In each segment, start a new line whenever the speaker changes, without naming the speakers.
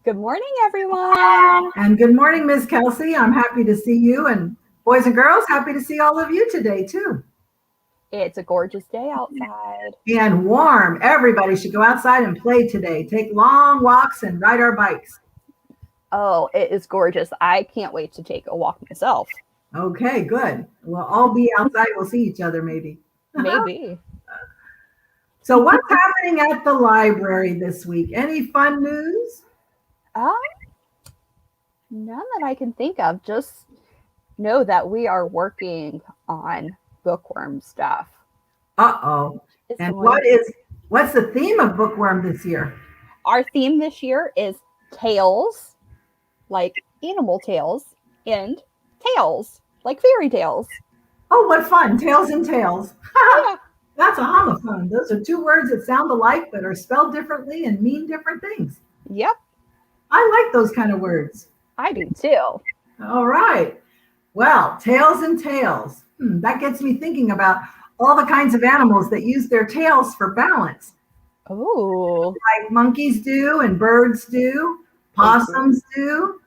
Good morning, everyone.
And good morning, Miss Kelsey. I'm happy to see you. And boys and girls, happy to see all of you today, too.
It's a gorgeous day outside.
And warm. Everybody should go outside and play today. Take long walks and ride our bikes.
Oh, it is gorgeous. I can't wait to take a walk myself.
Okay, good. We'll all be outside. We'll see each other maybe.
Maybe.
So, what's happening at the library this week? Any fun news?
Um, None that I can think of. Just know that we are working on bookworm stuff.
Uh-oh.
It's
And
going
what's the theme of Bookworm this year?
Our theme this year is tales, like animal tales, and tales, like fairy tales.
Oh, what fun. Tails and Tales.
Yeah.
That's a homophone. Those are two words that sound alike but are spelled differently and mean different things.
Yep,
I like those kind of words.
I do too.
All right. Well, tails and tails. That gets me thinking about all the kinds of animals that use their tails for balance,
Oh,
like monkeys do and birds do,
they do.
possums do.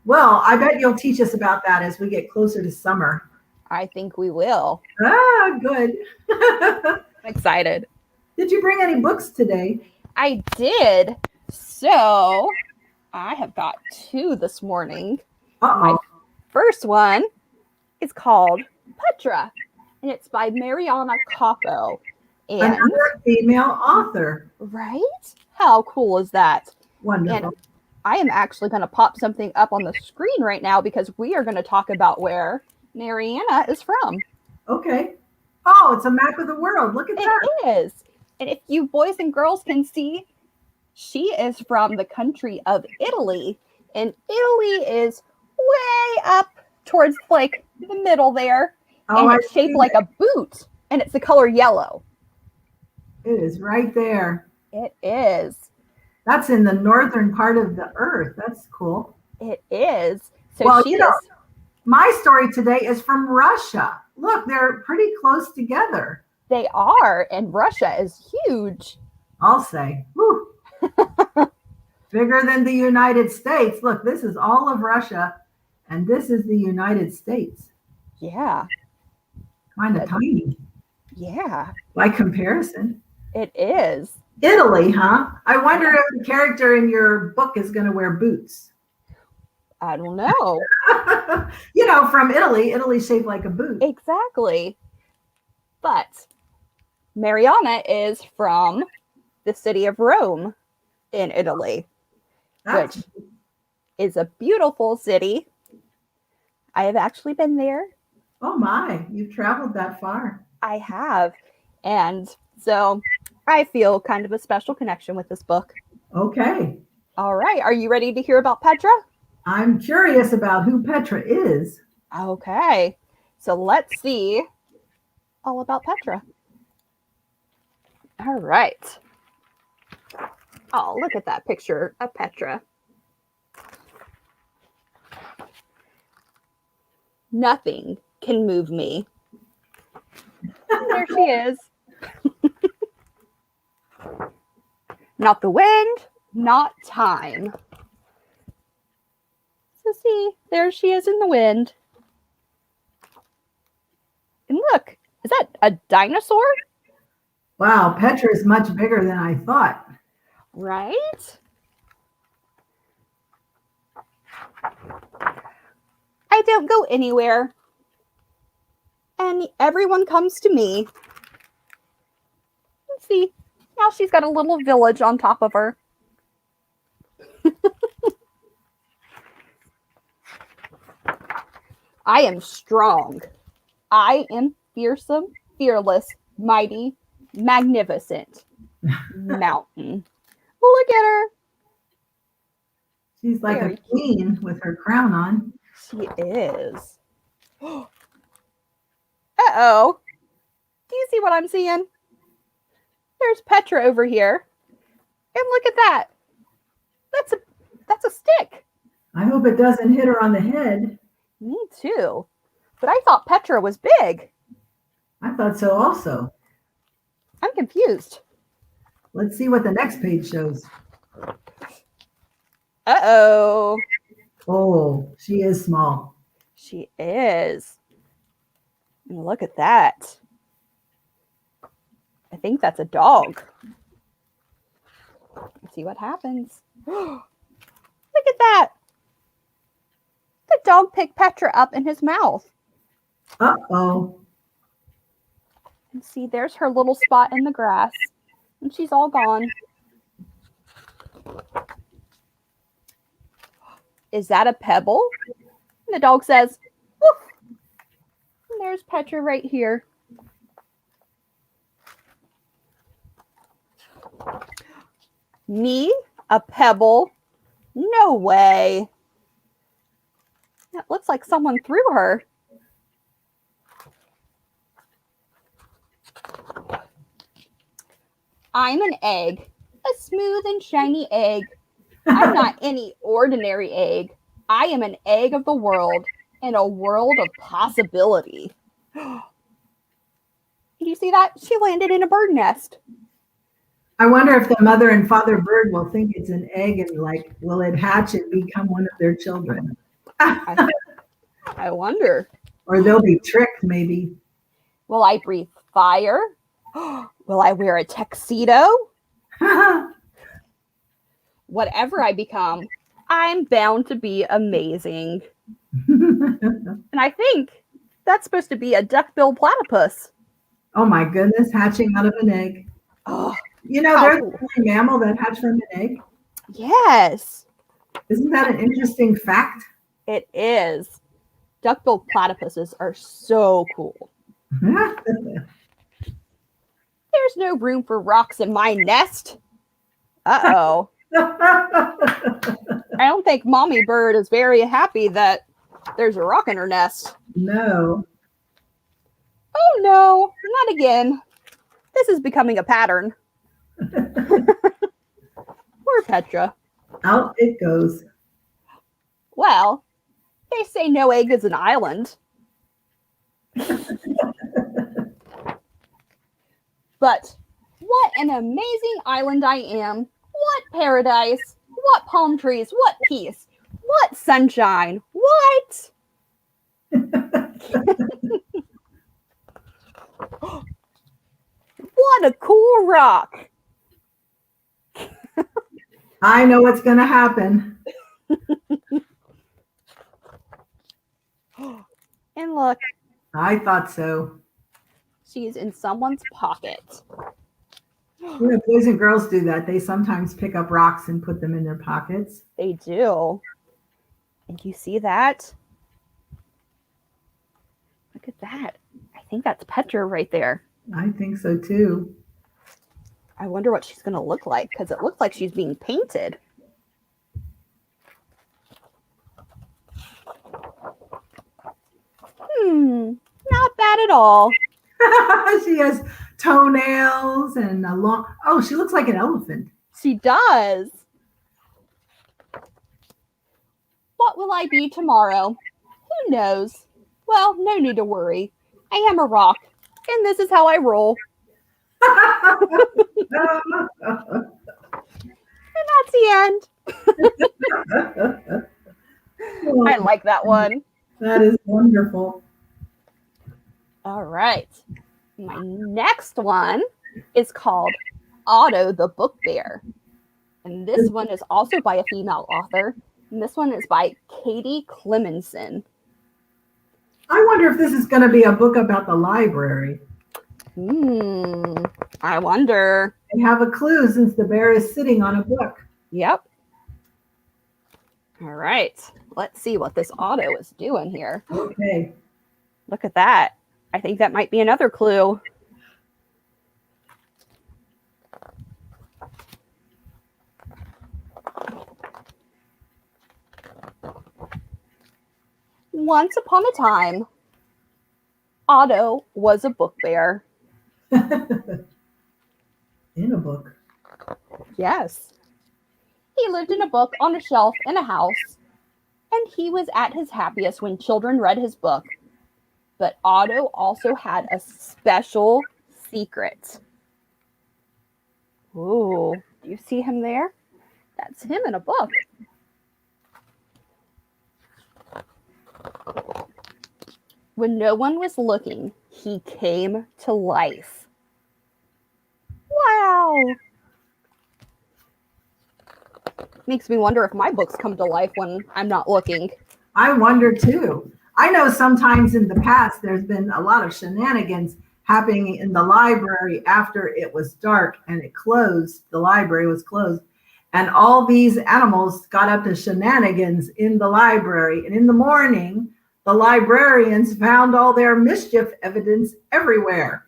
Well, I bet you'll teach us about that as we get closer to summer.
I think we will.
Ah, good.
I'm excited.
Did you bring any books today?
I did. So I have got two this morning. My
Uh-oh.
first one is called Petra, and it's by Mariana Capo. And
Another female author.
right? How cool is that? And
Wonderful.
I am actually going to pop something up on the screen right now because we are going to talk about where Mariana is from.
Okay. Oh, it's a map of the world. Look at that.
It is. And if you boys and girls can see, she is from the country of Italy. And Italy is way up towards like the middle there.
Oh,
And it's shaped like a boot. And it's the color yellow.
it is right there.
It is.
That's in the northern part of the earth. That's cool.
It is. So
Well,
she is.
my story today is from Russia. Look, they're pretty close together.
They are. And Russia is huge.
I'll say. Whew. Bigger than the United States. Look, this is all of Russia, and this is the United States.
Yeah.
Kind of tiny
Yeah.
by comparison.
It is.
Italy, huh? I wonder if the character in your book is going to wear boots.
I don't know.
From Italy, Italy's shaped like a boot.
Exactly. But Mariana is from the city of Rome in Italy,
That's,
which is a beautiful city. I have actually been there.
oh my, you've traveled that far.
I have. And so I feel kind of a special connection with this book.
Okay.
All right. Are you ready to hear about Petra?
I'm curious about who Petra is.
Okay. So let's see all about Petra. All right. Oh, look at that picture of Petra. Nothing can move me. And there she is. Not the wind, not time. So see, there she is in the wind. And look, is that a dinosaur?
Wow, Petra is much bigger than I thought.
Right? I don't go anywhere. And everyone comes to me. Let's see. Now she's got a little village on top of her. I am strong. I am fearsome, fearless, mighty, magnificent. Mountain. Look at her.
She's like
Very
a queen with her crown on.
She is. Uh-oh. Do you see what I'm seeing? There's Petra over here. And look at that. That's a stick.
I hope it doesn't hit her on the head.
Me too. But I thought Petra was big.
I thought so also.
I'm confused.
Let's see what the next page shows.
Uh-oh.
Oh, she is small.
She is. And look at that. I think that's a dog. Let's see what happens. Look at that. The dog picked Petra up in his mouth.
Uh-oh.
And see, there's her little spot in the grass. And she's all gone. Is that a pebble? And the dog says, woof. And there's Petra right here. Me? A pebble? No way. That looks like someone threw her. I'm an egg. A smooth and shiny egg. I'm not any ordinary egg. I am an egg of the world in a world of possibility. Did you see that? She landed in a bird nest.
I wonder if the mother and father bird will think it's an egg and like, will it hatch and become one of their children?
I wonder.
Or they'll be tricked maybe.
Will I breathe fire? Will I wear a tuxedo? Whatever I become, I'm bound to be amazing. And I think that's supposed to be a duck-billed platypus.
Oh my goodness, hatching out of an egg.
Oh,
you know, there's a mammal that hatched from an egg.
Yes.
Isn't that an interesting fact?
It is. Duck-billed platypuses are so cool. There's no room for rocks in my nest. Uh-oh. I don't think Mommy Bird is very happy that there's a rock in her nest.
No.
Oh no, not again. This is becoming a pattern. Poor Petra.
Out it goes.
Well, they say no egg is an island. But what an amazing island I am. What paradise. What palm trees. What peace. What sunshine. What? What a cool rock.
I know what's going to happen.
And look.
I thought so.
She's in someone's pocket.
You know, boys and girls do that. They sometimes pick up rocks and put them in their pockets.
They do. And you see that? Look at that. I think that's Petra right there.
I think so too.
I wonder what she's going to look like because it looks like she's being painted. Not bad at all.
She has toenails and a long, oh, she looks like an elephant.
She does. What will I be tomorrow? Who knows? Well, no need to worry. I am a rock, and this is how I roll. And that's the end. I like that one.
That is wonderful.
All right. My next one is called Otto the Book Bear. And this one is also by a female author. And this one is by Katie Clemenson.
I wonder if this is going to be a book about the library.
I wonder.
I have a clue since the bear is sitting on a book.
Yep. All right. Let's see what this Otto is doing here.
Okay.
Look at that. I think that might be another clue. Once upon a time, Otto was a book bear.
In a book.
Yes. He lived in a book on a shelf in a house, and he was at his happiest when children read his book. But Otto also had a special secret. Ooh, do you see him there? That's him in a book. When no one was looking, he came to life. Wow! Makes me wonder if my books come to life when I'm not looking.
I wonder too. I know sometimes in the past there's been a lot of shenanigans happening in the library after it was dark and it closed. The library was closed. And all these animals got up to shenanigans in the library. And in the morning, the librarians found all their mischief evidence everywhere.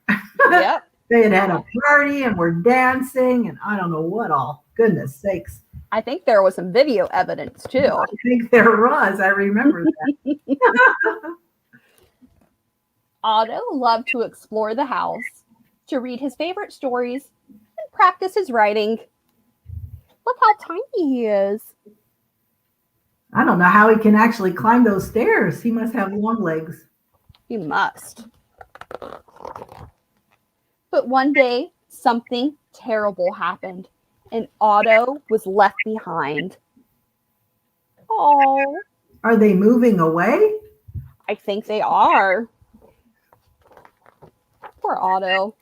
Yep.
They had had a party and were dancing and I don't know what all. Goodness sakes.
I think there was some video evidence too.
I think there was. I remember that.
Otto loved to explore the house, to read his favorite stories, and practice his writing. Look how tiny he is.
I don't know how he can actually climb those stairs. He must have long legs.
He must. But one day, something terrible happened, and Otto was left behind. Oh,
Are they moving away?
I think they are. Poor Otto.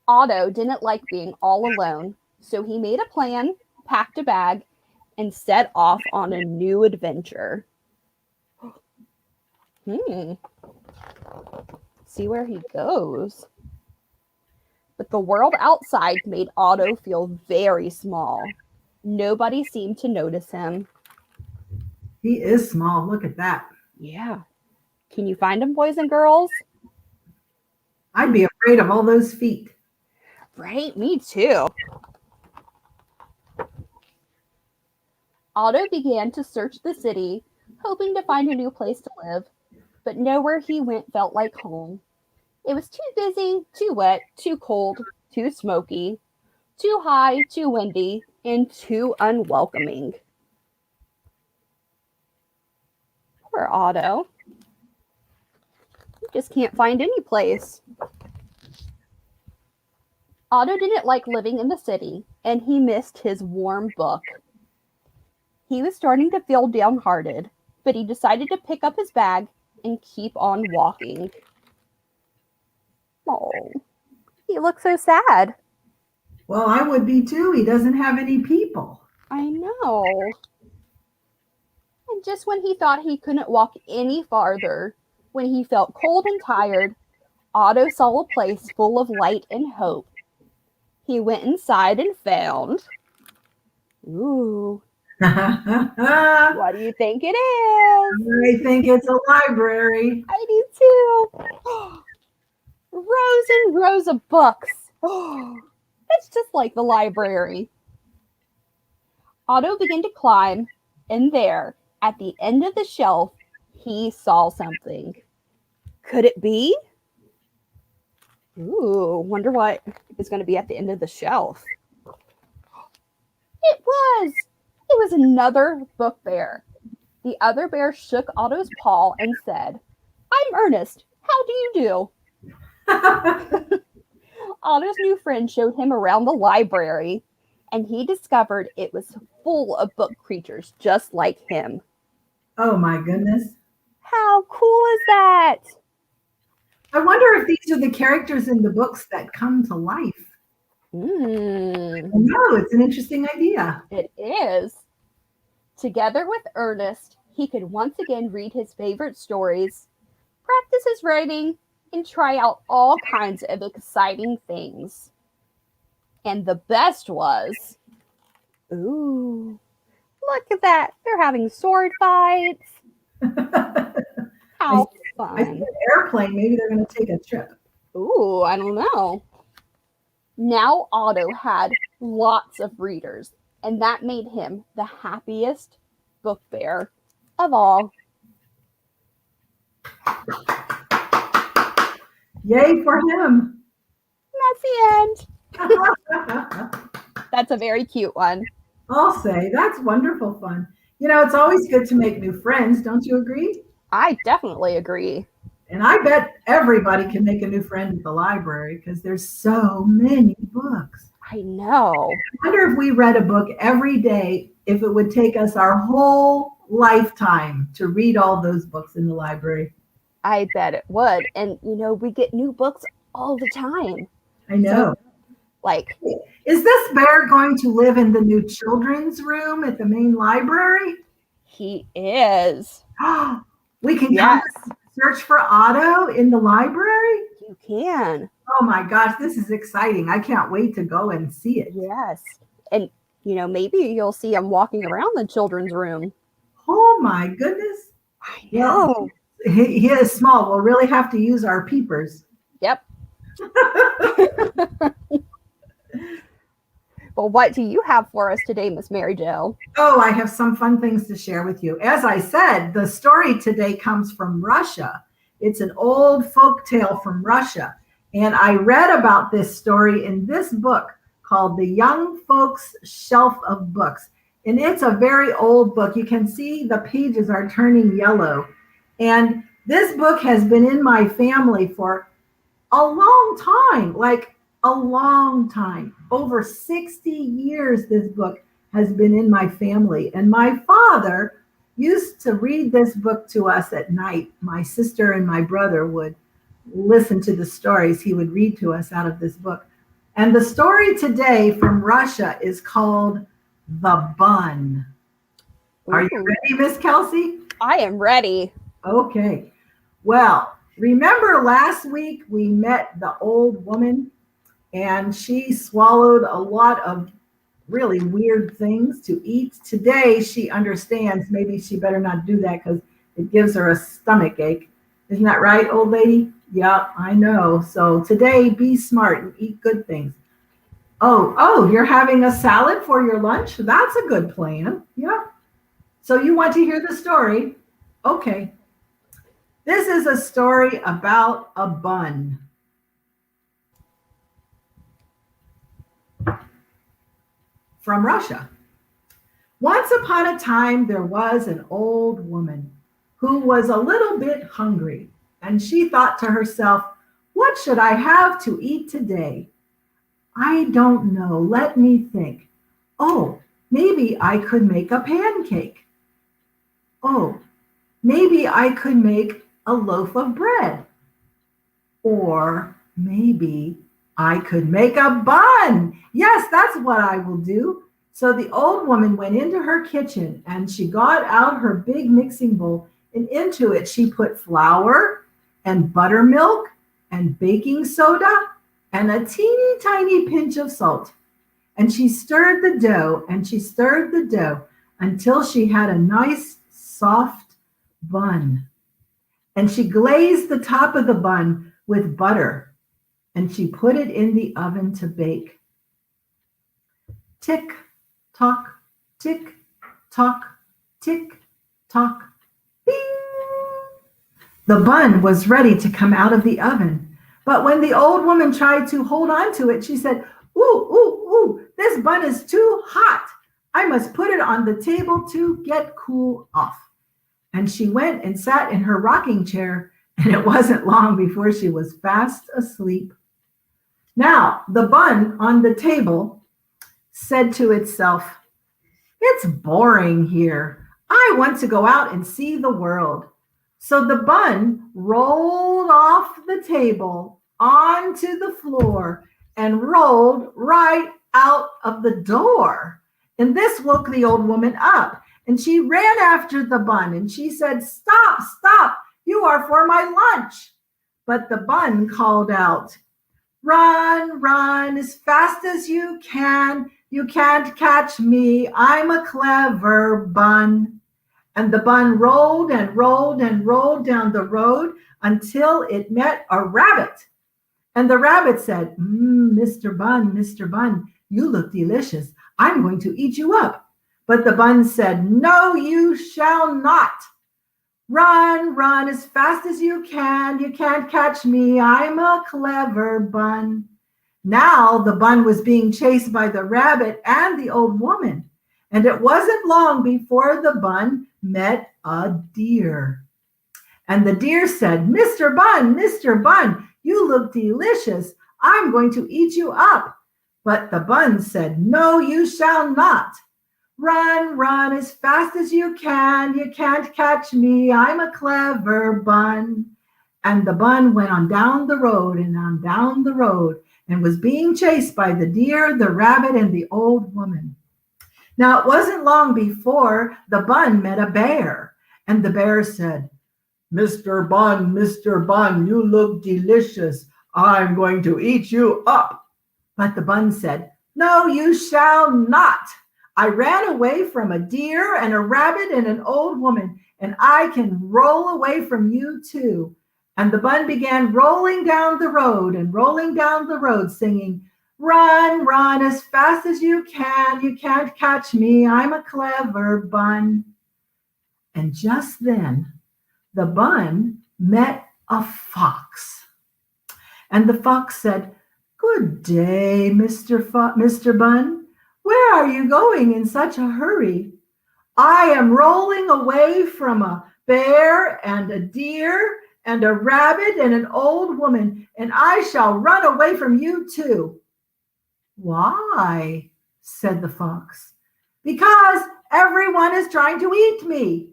Otto didn't like being all alone, so he made a plan, packed a bag, and set off on a new adventure. See where he goes. But the world outside made Otto feel very small. Nobody seemed to notice him.
He is small. Look at that.
Yeah. Can you find him, boys and girls?
I'd be afraid of all those feet.
Right? Me too. Otto began to search the city, hoping to find a new place to live, but nowhere he went felt like home. It was too busy, too wet, too cold, too smoky, too high, too windy, and too unwelcoming. Poor Otto. He just can't find any place. Otto didn't like living in the city, and he missed his warm book. He was starting to feel downhearted, but he decided to pick up his bag and keep on walking. Oh, he looks so sad.
Well, I would be too. He doesn't have any people.
I know. And just when he thought he couldn't walk any farther, when he felt cold and tired, Otto saw a place full of light and hope. He went inside and found... Ooh. What do you think it is?
I think it's a library.
I do too. Rows and rows of books. It's just like the library. Otto began to climb, and there, at the end of the shelf, he saw something. Could it be? Ooh, wonder what is going to be at the end of the shelf. It was! It was another book bear. The other bear shook Otto's paw and said, "I'm Ernest. How do you do?" Otto's new friend showed him around the library, and he discovered it was full of book creatures just like him.
Oh my goodness.
How cool is that?
I wonder if these are the characters in the books that come to life. No, it's an interesting idea.
It is. Together with Ernest, he could once again read his favorite stories, practice his writing, and try out all kinds of exciting things. And the best was, ooh, look at that. They're having sword fights. How
I see
fun.
an airplane. Maybe they're going to take a trip.
Ooh, I don't know. Now Otto had lots of readers, and that made him the happiest book bear of all.
Yay for him.
That's the end. That's a very cute one.
I'll say that's wonderful fun. You know, it's always good to make new friends. Don't you agree?
I definitely agree.
And I bet everybody can make a new friend at the library because there's so many books.
I know.
I wonder if we read a book every day, if it would take us our whole lifetime to read all those books in the library.
I bet it would. And, we get new books all the time.
I know.
So, like,
is this bear going to live in the new children's room at the main library?
he is.
We can
Yes,
come search for Otto in the library?
you can.
Oh my gosh, this is exciting. I can't wait to go and see it.
Yes. And, maybe you'll see him walking around the children's room.
Oh my goodness.
I know.
He is small. We'll really have to use our peepers.
Yep. Well, what do you have for us today, Miss Maryjo?
Oh, I have some fun things to share with you. As I said, the story today comes from Russia. It's an old folk tale from Russia. And I read about this story in this book called The Young Folks Shelf of Books. And it's a very old book. You can see the pages are turning yellow. And this book has been in my family for a long time, like a long time. Over 60 years, this book has been in my family. And my father used to read this book to us at night. My sister and my brother would listen to the stories he would read to us out of this book. And the story today from Russia is called The Bun. Are you ready, Miss Kelsey?
I am ready.
Okay. Well, remember last week we met the old woman and she swallowed a lot of really weird things to eat. Today she understands maybe she better not do that because it gives her a stomach ache. Isn't that right, old lady? Yeah, I know. So today be smart and eat good things. Oh, you're having a salad for your lunch? That's a good plan. Yeah. So you want to hear the story? Okay. This is a story about a bun. From Russia. Once upon a time, there was an old woman who was a little bit hungry, and she thought to herself, what should I have to eat today? I don't know. Let me think. Oh, maybe I could make a pancake. Oh, maybe I could make a loaf of bread. Or maybe I could make a bun. Yes, that's what I will do. So the old woman went into her kitchen and she got out her big mixing bowl, and into it she put flour and buttermilk and baking soda and a teeny tiny pinch of salt. And she stirred the dough and she stirred the dough until she had a nice soft bun. And she glazed the top of the bun with butter and she put it in the oven to bake. Tick, tock, tick, tock, tick, tock, bing. The bun was ready to come out of the oven. But when the old woman tried to hold on to it, she said, ooh, this bun is too hot. I must put it on the table to get cool off. And she went and sat in her rocking chair, and it wasn't long before she was fast asleep. Now, the bun on the table said to itself, it's boring here. I want to go out and see the world. So the bun rolled off the table onto the floor and rolled right out of the door. And this woke the old woman up. And she ran after the bun and she said, stop, you are for my lunch. But the bun called out, run as fast as you can. You can't catch me. I'm a clever bun. And the bun rolled and rolled and rolled down the road until it met a rabbit. And the rabbit said, Mr. Bun, you look delicious. I'm going to eat you up. But the bun said, no, you shall not. Run as fast as you can. You can't catch me. I'm a clever bun. Now the bun was being chased by the rabbit and the old woman. And it wasn't long before the bun met a deer. And the deer said, Mr. Bun, you look delicious. I'm going to eat you up. But the bun said, no, you shall not. Run as fast as you can. You can't catch me. I'm a clever bun. And the bun went on down the road and on down the road and was being chased by the deer, the rabbit, and the old woman. Now, it wasn't long before the bun met a bear, and the bear said, Mr. Bun, you look delicious. I'm going to eat you up. But the bun said, No, you shall not. I ran away from a deer and a rabbit and an old woman, and I can roll away from you too. And the bun began rolling down the road and rolling down the road, singing, Run, run as fast as you can. You can't catch me. I'm a clever bun. And just then, the bun met a fox. And the fox said, Good day, Mr. Bun. Where are you going in such a hurry? I am rolling away from a bear and a deer and a rabbit and an old woman, and I shall run away from you too. Why? Said the fox. Because everyone is trying to eat me.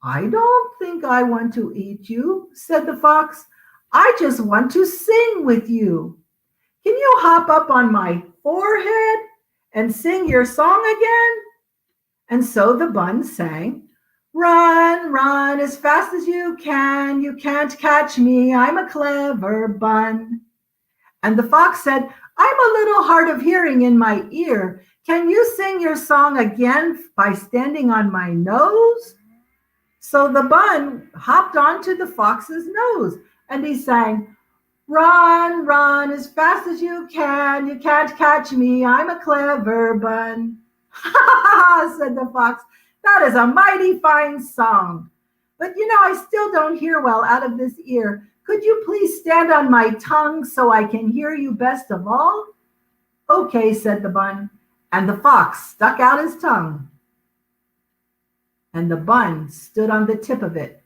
I don't think I want to eat you, said the fox. I just want to sing with you. Can you hop up on my forehead and sing your song again? And so the bun sang, Run, run as fast as you can. You can't catch me. I'm a clever bun. And the fox said, I'm a little hard of hearing in my ear. Can you sing your song again by standing on my nose? So the bun hopped onto the fox's nose and he sang, Run, run as fast as you can. You can't catch me. I'm a clever bun. Ha ha ha, said the fox. That is a mighty fine song. But I still don't hear well out of this ear. Could you please stand on my tongue so I can hear you best of all? Okay, said the bun. And the fox stuck out his tongue. And the bun stood on the tip of it.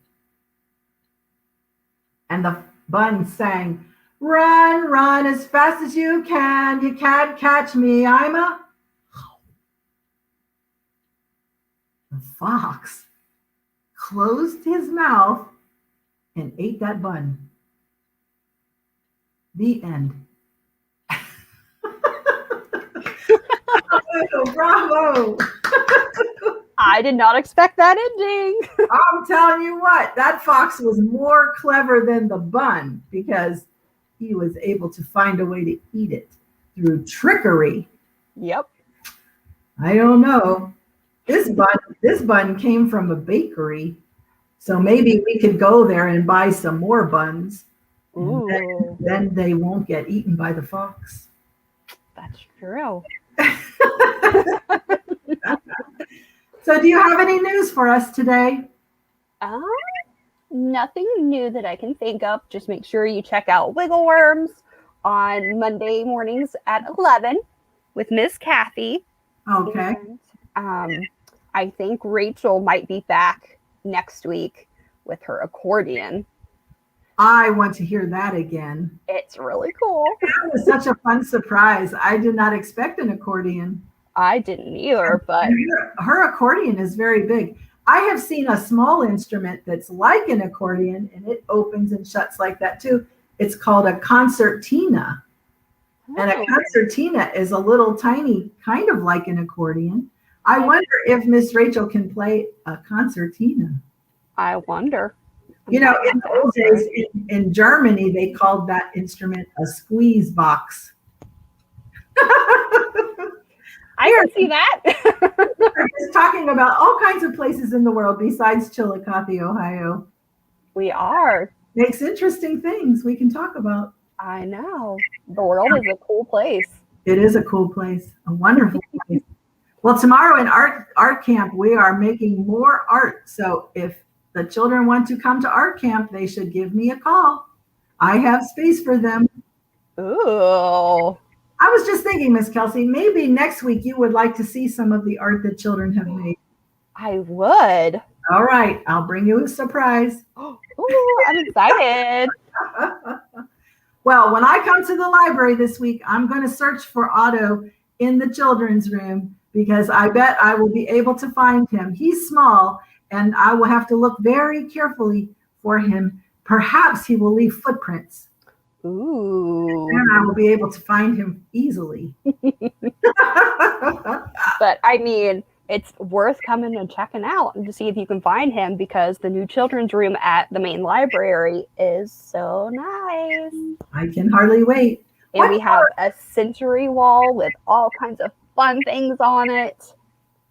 And the bun sang, Run, run as fast as you can. You can't catch me. I'm a... The fox closed his mouth and ate that bun. The end. Bravo, bravo.
I did not expect that ending.
I'm telling you what, that fox was more clever than the bun because he was able to find a way to eat it through trickery.
Yep.
I don't know. This bun came from a bakery, so maybe we could go there and buy some more buns.
Ooh.
Then they won't get eaten by the fox.
That's true.
So do you have any news for us today?
Nothing new that I can think of. Just make sure you check out Wiggle Worms on Monday mornings at 11 with Miss Kathy.
Okay.
And, I think Rachel might be back next week with her accordion.
I want to hear that again.
It's really cool.
That was such a fun surprise. I did not expect an accordion.
I didn't either, but
her accordion is very big. I have seen a small instrument that's like an accordion and it opens and shuts like that too. It's called a concertina. And a concertina is a little tiny, kind of like an accordion. I wonder if Miss Rachel can play a concertina.
I wonder.
In the old days in Germany, they called that instrument a squeeze box.
I can see that.
We're just talking about all kinds of places in the world besides Chillicothe, Ohio.
We are.
Makes interesting things we can talk about.
I know. The world is a cool place.
It is a cool place, a wonderful place. Well, tomorrow in art camp, we are making more art. So if the children want to come to art camp, they should give me a call. I have space for them.
Ooh.
I was just thinking, Miss Kelsey, maybe next week you would like to see some of the art that children have made.
I would.
All right. I'll bring you a surprise.
Ooh, I'm excited.
Well, when I come to the library this week, I'm going to search for Otto in the children's room because I bet I will be able to find him. He's small, and I will have to look very carefully for him Perhaps he will leave footprints,
Ooh.
and I will be able to find him easily.
But I mean, it's worth coming and checking out and to see if you can find him, because the new children's room at the main library is so nice.
I can hardly wait.
And we have a sensory wall with all kinds of fun things on it.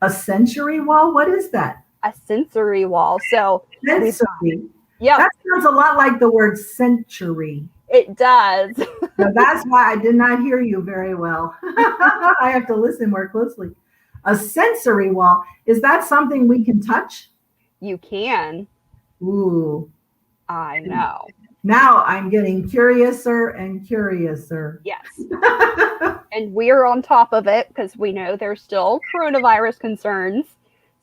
A sensory wall? What is that?
A sensory wall. So
sensory.
Yeah,
that sounds a lot like the word century.
It does.
So that's why I did not hear you very well. I have to listen more closely. A sensory wall, is that something we can touch?
You can.
Ooh.
I know.
Now I'm getting curiouser and curiouser.
Yes. And we're on top of it because we know there's still coronavirus concerns.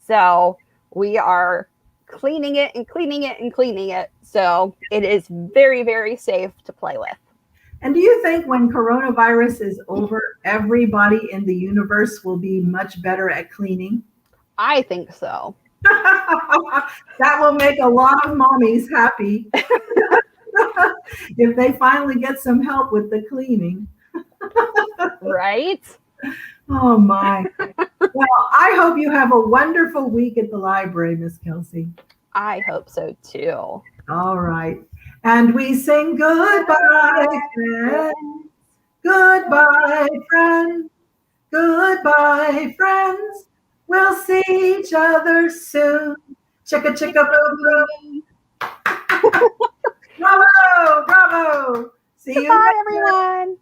So we are cleaning it and cleaning it and cleaning it. So it is very, very safe to play with.
And do you think when coronavirus is over, everybody in the universe will be much better at cleaning?
I think so.
That will make a lot of mommies happy. If they finally get some help with the cleaning.
Right?
Oh my. Well, I hope you have a wonderful week at the library, Miss Kelsey.
I hope so too.
All right. And we sing goodbye, friends. Goodbye, friends. Goodbye, friends. We'll see each other soon. Chicka chicka boom boom. Bravo, bravo. See you.
Bye, everyone.